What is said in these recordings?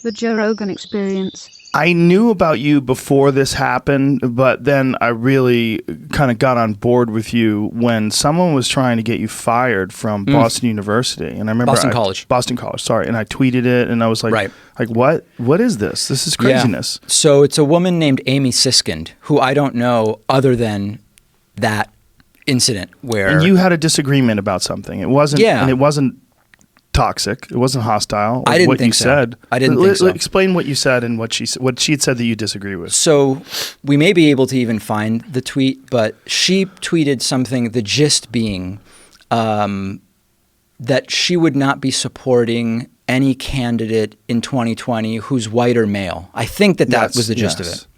The Joe Rogan Experience. I knew about you before this happened, but then I really kind of got on board with you when someone was trying to get you fired from Boston University. And I remember Boston College, sorry. And I tweeted it and I was like, what is this? This is craziness. Yeah. So it's a woman named Amy Siskind, who I don't know other than that incident where... And you had a disagreement about something. It wasn't, and it wasn't toxic. It wasn't hostile. I didn't think so. I didn't think so. Explain what you said and what she had said that you disagree with. So we may be able to even find the tweet, but she tweeted something, the gist being that she would not be supporting any candidate in 2020 who's white or male. I think that was the gist of it.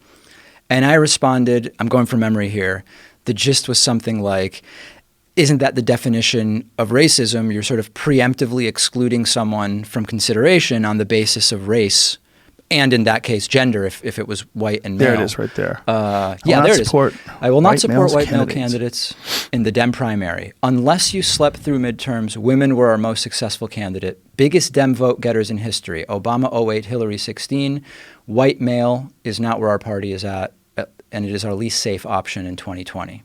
And I responded, I'm going from memory here, the gist was something like, isn't that the definition of racism? You're sort of preemptively excluding someone from consideration on the basis of race, and in that case, gender, if it was white and male. There it is right there. There it is. I will not support white male candidates in the Dem primary. Unless you slept through midterms, women were our most successful candidate. Biggest Dem vote getters in history. Obama 08, Hillary 16. White male is not where our party is at, and it is our least safe option in 2020.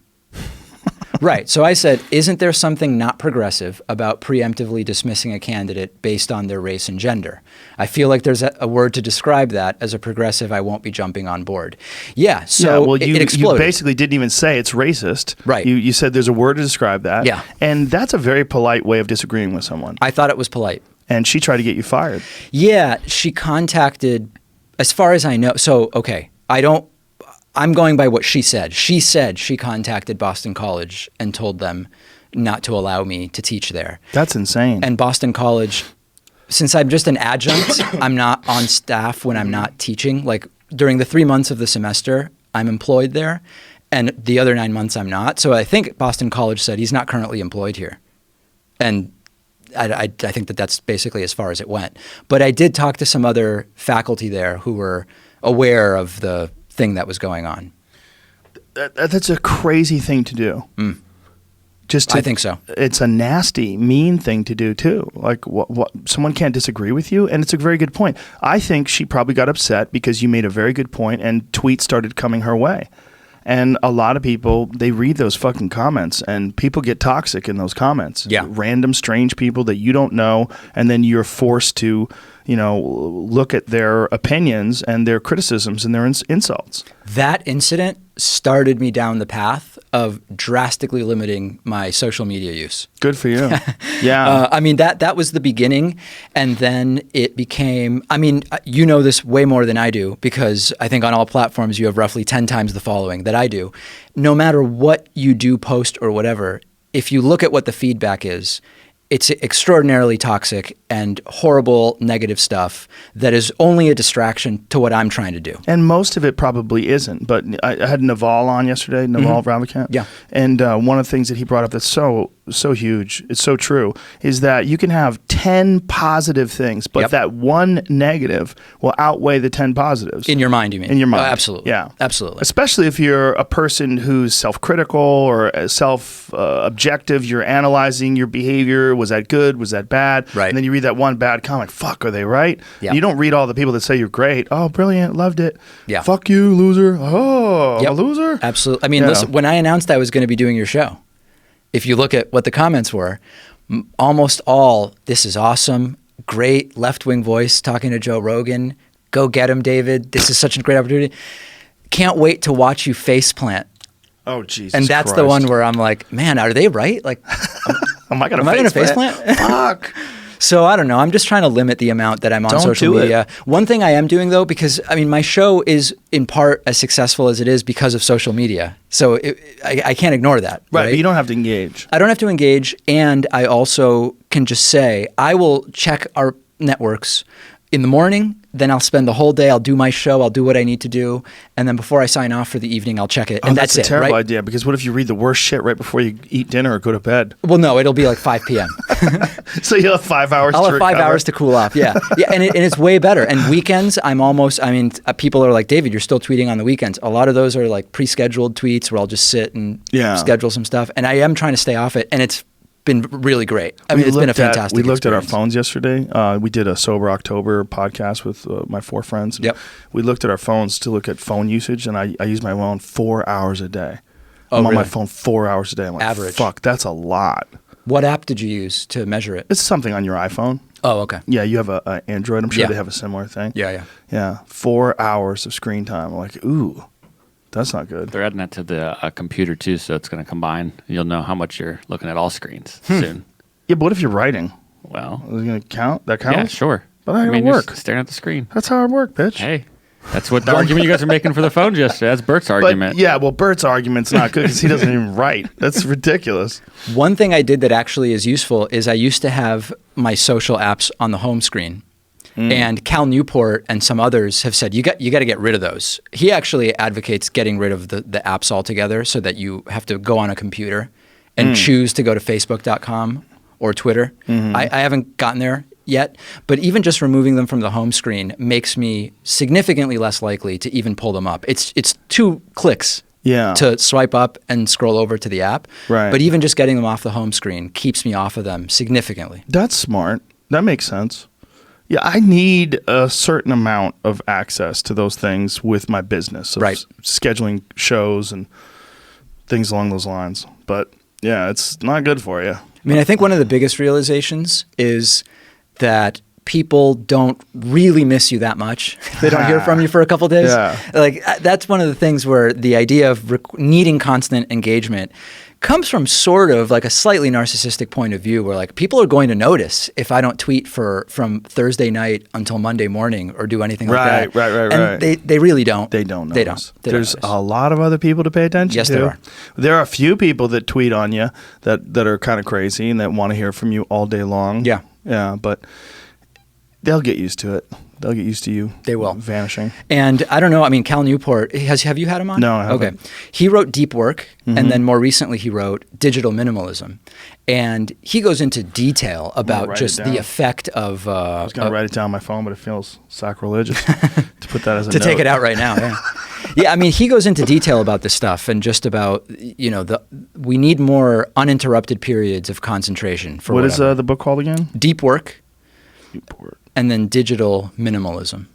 Right. So I said, isn't there something not progressive about preemptively dismissing a candidate based on their race and gender? I feel like there's a word to describe that. As a progressive, I won't be jumping on board. Yeah. So it exploded. You basically didn't even say it's racist. Right. You said there's a word to describe that. Yeah. And that's a very polite way of disagreeing with someone. I thought it was polite. And she tried to get you fired. Yeah. She contacted, as far as I know. So, okay. I'm going by what she said. She said she contacted Boston College and told them not to allow me to teach there. That's insane. And Boston College, since I'm just an adjunct, I'm not on staff when I'm not teaching. Like during the 3 months of the semester, I'm employed there, and the other 9 months I'm not. So I think Boston College said he's not currently employed here. And I think that's basically as far as it went. But I did talk to some other faculty there who were aware of the thing that was going on. That's a crazy thing to do. I think so. It's a nasty, mean thing to do too. Like what someone can't disagree with you, and it's a very good point. I think she probably got upset because you made a very good point and tweets started coming her way. And a lot of people, they read those fucking comments and people get toxic in those comments. Yeah. Random strange people that you don't know, and then you're forced to, look at their opinions and their criticisms and their insults. That incident started me down the path of drastically limiting my social media use. Good for you. Yeah. That was the beginning. And then it became, you know this way more than I do, because I think on all platforms you have roughly 10 times the following that I do. No matter what you do, post or whatever, if you look at what the feedback is, it's extraordinarily toxic and horrible negative stuff that is only a distraction to what I'm trying to do. And most of it probably isn't. But I had Naval on yesterday, Naval Ravikant. Yeah. And one of the things that he brought up that's so huge, it's so true, is that you can have 10 positive things, but that one negative will outweigh the 10 positives. In your mind, you mean? In your mind. Oh, absolutely. Yeah. Absolutely. Especially if you're a person who's self-critical or self-objective, you're analyzing your behavior. Was that good? Was that bad? Right. And then you read that one bad comment. Fuck, are they right? Yeah. You don't read all the people that say you're great. Oh, brilliant. Loved it. Yeah. Fuck you, loser. Oh, a loser? Absolutely. Listen, when I announced I was going to be doing your show, if you look at what the comments were, almost all, this is awesome, great left-wing voice talking to Joe Rogan. Go get him, David. This is such a great opportunity. Can't wait to watch you faceplant. Oh, Jesus And that's Christ. the one where I'm like, man, are they right? Like, am I going to faceplant? Fuck. So I don't know. I'm just trying to limit the amount that I'm on social media. One thing I am doing though, because my show is in part as successful as it is because of social media. So I can't ignore that. Right. But you don't have to engage. I don't have to engage. And I also can just say, I will check our networks in the morning, then I'll spend the whole day, I'll do my show, I'll do what I need to do, and then before I sign off for the evening, I'll check it, and that's it. That's a terrible idea, because what if you read the worst shit right before you eat dinner or go to bed? Well, no, it'll be like 5 p.m. So you'll have 5 hours I'll to have 5 recover. hours to cool off, yeah. And it's way better. And weekends, people are like, David, you're still tweeting on the weekends. A lot of those are like pre-scheduled tweets where I'll just sit and schedule some stuff, and I am trying to stay off it, and it's been really great. I mean, it's been a fantastic We looked experience. at our phones yesterday. We did a Sober October podcast with my 4 friends. Yep. We looked at our phones to look at phone usage, and I use my phone 4 hours a day. Oh, I'm really? on my phone 4 hours a day. I'm like, Average. fuck, that's a lot. What app did you use to measure it? It's something on your iPhone. Oh, okay. Yeah, you have a Android. I'm sure Yeah. they have a similar thing. Yeah. Yeah, 4 hours of screen time. I'm like, ooh, that's not good. They're adding that to the computer too, so it's going to combine. You'll know how much you're looking at all screens soon. Yeah, but what if you're writing? Well, Is it going to count? That counts? yeah, sure. But that I mean, don't you're work. staring at the screen. That's how it worked, bitch. Hey, that's what the argument you guys are making for the phones yesterday. That's Bert's argument. But yeah, well, Bert's argument's not good because he doesn't even write. That's ridiculous. One thing I did that actually is useful is I used to have my social apps on the home screen. And Cal Newport and some others have said, you got to get rid of those. He actually advocates getting rid of the apps altogether so that you have to go on a computer and choose to go to Facebook.com or Twitter. I haven't gotten there yet, but even just removing them from the home screen makes me significantly less likely to even pull them up. It's 2 clicks to swipe up and scroll over to the app. Right. But even just getting them off the home screen keeps me off of them significantly. That's smart. That makes sense. Yeah, I need a certain amount of access to those things with my business, of scheduling shows and things along those lines. But yeah, it's not good for you. I mean, I think one of the biggest realizations is that people don't really miss you that much. They don't hear from you for a couple of days. Yeah. Like that's one of the things where the idea of needing constant engagement comes from sort of like a slightly narcissistic point of view where like people are going to notice if I don't tweet from Thursday night until Monday morning or do anything like that. Right. And they really don't. They don't They notice. don't. There's a lot of other people to pay attention to. Yes, there are. There are a few people that tweet on you that are kind of crazy and that want to hear from you all day long. Yeah. Yeah, but they'll get used to it. They'll get used to you. They will. Vanishing. And I don't know. I mean, Cal Newport, have you had him on? No, I haven't. Okay. He wrote Deep Work, and then more recently he wrote Digital Minimalism. And he goes into detail about write just it the down. effect of... I was going to write it down on my phone, but it feels sacrilegious to put that as a to note. take it out right now, yeah. Yeah, I mean, he goes into detail about this stuff and just about, we need more uninterrupted periods of concentration for What whatever. is the book called again? Deep Work. Deep Work. And then Digital Minimalism.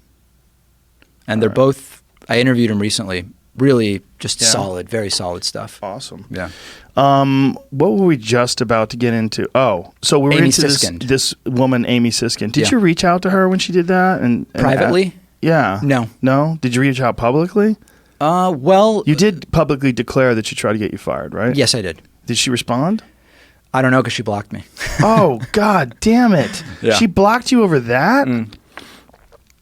And they're both, I interviewed him recently, really just solid, very solid stuff. Awesome. Yeah. What were we just about to get into? Oh, so we were Amy into Siskind. this woman, Amy Siskind. Did Yeah. you reach out to her when she did that? And Privately? Yeah. No. No? Did you reach out publicly? Well... You did publicly declare that she tried to get you fired, right? Yes, I did. Did she respond? I don't know because she blocked me. Oh, God damn it. Yeah. She blocked you over that?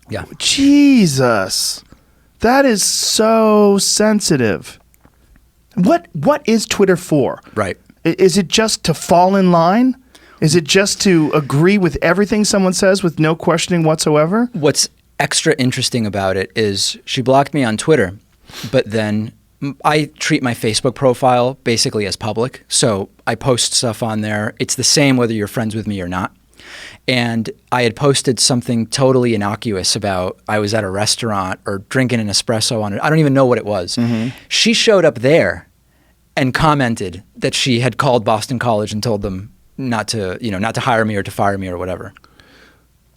Yeah. Jesus. That is so sensitive. What is Twitter for? Right. Is it just to fall in line? Is it just to agree with everything someone says with no questioning whatsoever? What's extra interesting about it is she blocked me on Twitter, but then I treat my Facebook profile basically as public. So I post stuff on there. It's the same whether you're friends with me or not. And I had posted something totally innocuous about I was at a restaurant or drinking an espresso on it. I don't even know what it was. She showed up there and commented that she had called Boston College and told them not to hire me or to fire me or whatever.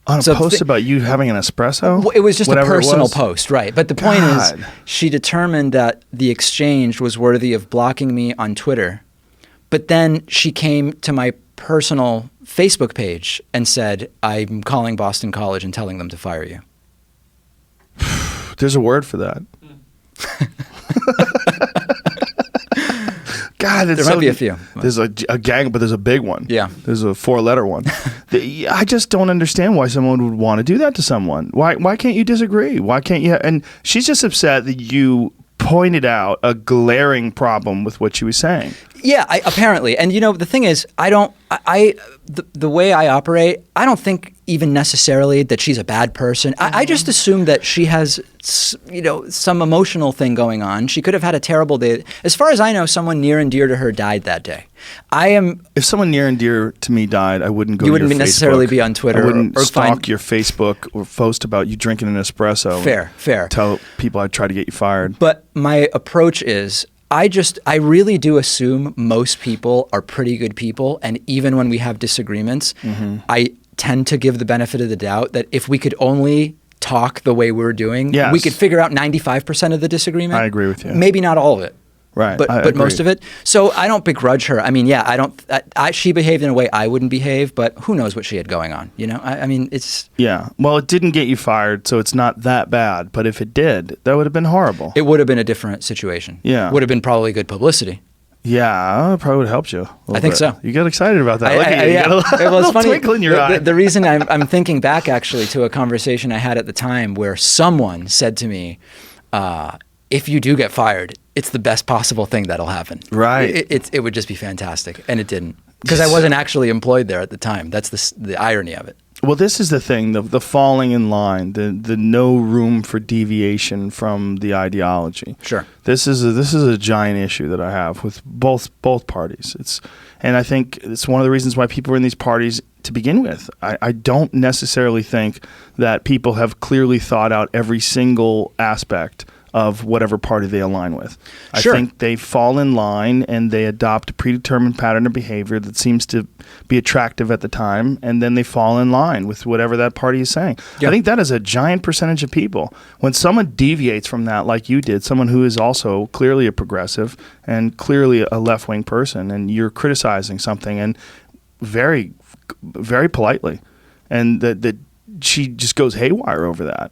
On a post about you having an espresso? It was just a Whatever it personal was? post, right? But the point is, she determined that the exchange was worthy of blocking me on Twitter. But then she came to my personal Facebook page and said, I'm calling Boston College and telling them to fire you. There's a word for that. God, There might be a few. There's a gang, but there's a big one. Yeah. There's a 4-letter one. I just don't understand why someone would want to do that to someone. Why can't you disagree? Why can't you? And she's just upset that you pointed out a glaring problem with what she was saying. Yeah, apparently. And the thing is, the way I operate, I don't think even necessarily that she's a bad person. I just assume that she has, some emotional thing going on. She could have had a terrible day. As far as I know, someone near and dear to her died that day. If someone near and dear to me died, I wouldn't go to your Facebook. You wouldn't necessarily be on Twitter. I wouldn't or stalk your Facebook or post about you drinking an espresso. Fair. Tell people I'd try to get you fired. But my approach is, I really do assume most people are pretty good people. And even when we have disagreements, I tend to give the benefit of the doubt that if we could only talk the way we're doing, we could figure out 95% of the disagreement. I agree with you. Maybe not all of it. Right. But most of it. So I don't begrudge her. I mean, yeah, she behaved in a way I wouldn't behave, but who knows what she had going on, you know? I mean, it's... Yeah. Well, it didn't get you fired, so it's not that bad. But if it did, that would have been horrible. It would have been a different situation. Yeah. Would have been probably good publicity. Yeah, it probably would have helped you. I think so. You got excited about that. Look at you. You got a little twinkle in your eye. The reason I'm thinking back actually to a conversation I had at the time where someone said to me, if you do get fired, it's the best possible thing that'll happen. Right. It would just be fantastic. And it didn't. Because I wasn't actually employed there at the time. That's the irony of it. Well, this is the thing, the falling in line, the no room for deviation from the ideology. Sure. This is a giant issue that I have with both parties. And I think it's one of the reasons why people are in these parties to begin with. I don't necessarily think that people have clearly thought out every single aspect of whatever party they align with. Sure. I think they fall in line and they adopt a predetermined pattern of behavior that seems to be attractive at the time, and then they fall in line with whatever that party is saying. Yeah. I think that is a giant percentage of people. When someone deviates from that like you did, someone who is also clearly a progressive and clearly a left-wing person, and you're criticizing something and very, very politely, and that she just goes haywire over that.